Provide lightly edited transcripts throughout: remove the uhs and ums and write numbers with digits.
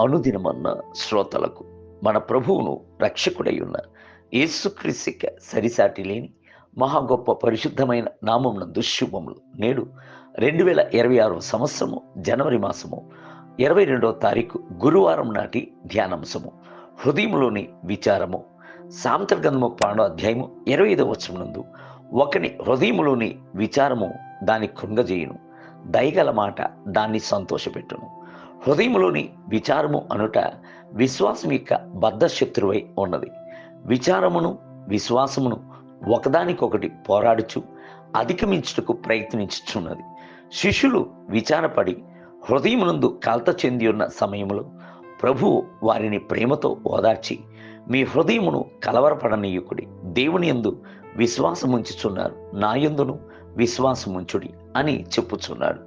అనుదినమన్న శ్రోతలకు మన ప్రభువును రక్షకుడై ఉన్న యేసుక్రీస్తుకి సరిసాటి లేని మహా గొప్ప పరిశుద్ధమైన నామమునందు శుభములు. నేడు 2026 సంవత్సరము జనవరి మాసము 22వ తారీఖు గురువారం నాటి ధ్యానాంశము హృదయములోని విచారము. సామెతల గ్రంథము 12వ అధ్యాయము 25వ వచనం నందు ఒకని హృదయములోని విచారము దాన్ని కృంగజేయును, దయగల మాట దాన్ని సంతోషపెట్టును. హృదయములోని విచారము అనుట విశ్వాసం యొక్క బద్ధ శత్రువై ఉన్నది. విచారమును విశ్వాసమును ఒకదానికొకటి పోరాడుచు అధిగమించుటకు ప్రయత్నించుచున్నది. శిష్యులు విచారపడి హృదయమునందు కలత చెంది ఉన్న సమయంలో ప్రభువు వారిని ప్రేమతో ఓదార్చి, మీ హృదయమును కలవరపడనీయుకుడి, దేవుని యందు విశ్వాసముంచుచున్నారు, నా యందును విశ్వాసముంచుడి అని చెప్పుచున్నాడు.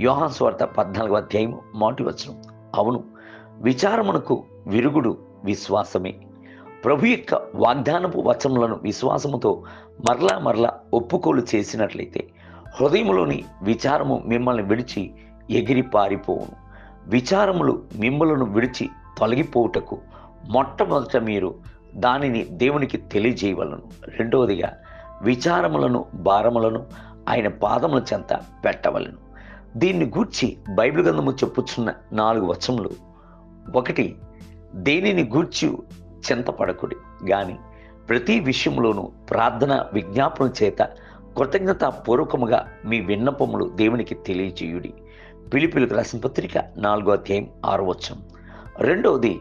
యోహాను సువార్త 14వ అధ్యాయము 1వ వచనం. అవును, విచారమునకు విరుగుడు విశ్వాసమే. ప్రభు యొక్క వాగ్దానపు వచనములను విశ్వాసముతో మరలా ఒప్పుకోలు చేసినట్లయితే హృదయములోని విచారము మిమ్మల్ని విడిచి ఎగిరి పారిపోవును. విచారములు మిమ్మలను విడిచి తొలగిపోవుటకు మొట్టమొదట మీరు దానిని దేవునికి తెలియజేయవలను. రెండవదిగా విచారములను భారములను ఆయన పాదముల చెంత పెట్టవలను. దీన్ని గూర్చి బైబిల్ గ్రంథము చెప్పుచున్న 4 వచనములు. 1, దేనిని గూర్చి చింతపడకుడి గాని ప్రతి విషయంలోనూ ప్రార్థన విజ్ఞాపన చేత కృతజ్ఞతాపూర్వకముగా మీ విన్నపములు దేవునికి తెలియజేయుడి. ఫిలిప్పీయులకు రాసిన పత్రిక 4వ అధ్యాయం 6వ వచనం. రెండవది,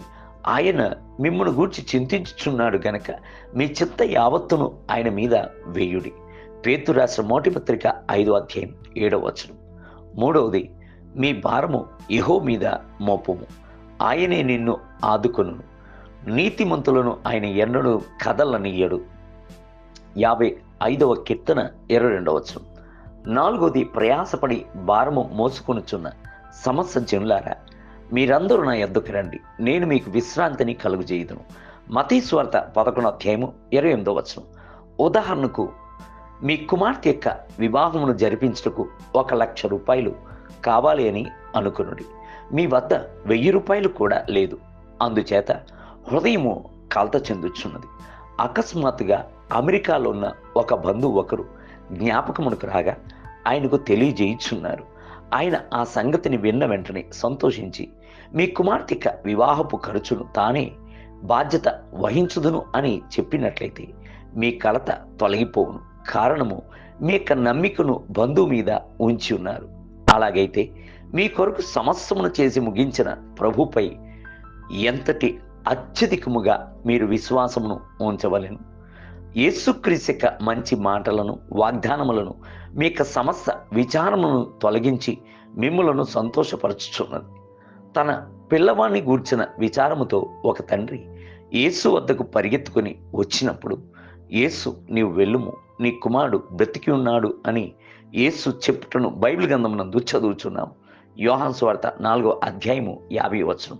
ఆయన మిమ్మల్ని గూర్చి చింతించుచున్నాడు గనక మీ చింత యావత్తును ఆయన మీద వేయుడి. పేతురు రాసిన మొదటి పత్రిక 5వ అధ్యాయం 7వ వచనం. మూడవది, మీ భారము యెహోవా మీద మోపము, ఆయనే నిన్ను ఆదుకొనును. నీతిమంతులను ఆయన ఎన్నడూ కదలనియ్యడు. 55వ కీర్తన 22వ వచనం. నాలుగవది, ప్రయాసపడి భారము మోసుకొనుచున్న సమస్త జనులారా, మీరందరూ నా యొద్దకు రండి, నేను మీకు విశ్రాంతిని కలుగజేయుదును. మత్తయి సువార్త 11వ అధ్యాయము 28వ వచనం. ఉదాహరణకు, మీ కుమార్తె యొక్క వివాహమును జరిపించుటకు 1,00,000 రూపాయలు కావాలి అని అనుకునుడి. మీ వద్ద 1000 రూపాయలు కూడా లేదు. అందుచేత హృదయము కలత చెందుచున్నది. అకస్మాత్తుగా అమెరికాలో ఉన్న ఒక బంధువు ఒకరు జ్ఞాపకమునకు రాగా ఆయనకు తెలియజేయుచున్నారు. ఆయన ఆ సంగతిని విన్న వెంటనే సంతోషించి, మీ కుమార్తె యొక్క వివాహపు ఖర్చును తానే బాధ్యత వహించుదును అని చెప్పినట్లయితే మీ కలత తొలగిపోవును. కారణము, మీ యొక్క నమ్మికను బంధువు మీద ఉంచి ఉన్నారు. అలాగైతే మీ కొరకు సమస్తమును చేసి ముగించిన ప్రభుపై ఎంతటి అత్యధికముగా మీరు విశ్వాసమును ఉంచవలెను. యేసుక్రీస్తు యొక్క మంచి మాటలను వాగ్దానములను మీ యొక్క సమస్త విచారములను తొలగించి మిమ్ములను సంతోషపరచుచున్నది. తన పిల్లవాణ్ణి గూర్చిన విచారముతో ఒక తండ్రి యేసు వద్దకు పరిగెత్తుకుని వచ్చినప్పుడు, యేసు, నీవు వెళ్ళుము, నీ కుమారుడు బ్రతికి ఉన్నాడు అని యేసు చెప్పుటను బైబిల్ గ్రంథమునందు చదువుచున్నాము. యోహాను సువార్త 4వ అధ్యాయము 50వ వచనం.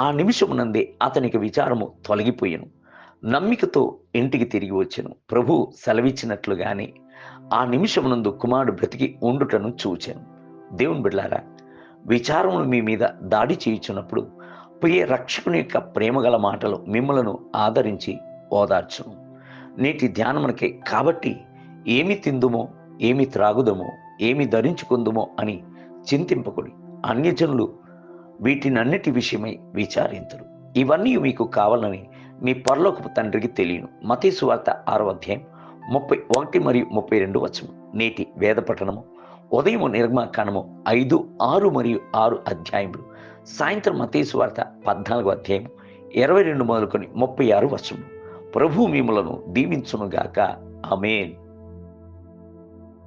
ఆ నిమిషమునందే అతనికి విచారము తొలగిపోయెను. నమ్మికతో ఇంటికి తిరిగి వచ్చెను. ప్రభు సెలవిచ్చినట్లుగానే ఆ నిమిషమునందు కుమారుడు బ్రతికి ఉండుటను చూచెను. దేవుని బిడ్డలారా, విచారములు మీ మీద దాడి చేయుచున్నప్పుడు ప్రియ రక్షకుని యొక్క ప్రేమగల మాటలు మిమ్మలను ఆదరించి ఓదార్చును. నేటి ధ్యానమునకే కాబట్టి ఏమి తిందుమో, ఏమి త్రాగుదమో, ఏమి ధరించుకుందుమో అని చింతింపకుడి. అన్యజనులు వీటినన్నిటి విషయమై విచారింతురు. ఇవన్నీ మీకు కావాలని మీ పరలోకపు తండ్రికి తెలియను. మత్తయి సువార్త 6వ అధ్యాయం 31 మరియు 32 వచనం. నేటి వేద పఠనము ఉదయం నిర్గమకాండము 5, 6 మరియు 6 అధ్యాయములు. సాయంత్రం మత్తయి సువార్త 14వ అధ్యాయం 22 మొదలుకొని 36 వచనం. ప్రభు మిమ్ములను దీవించునుగాక. ఆమేన్.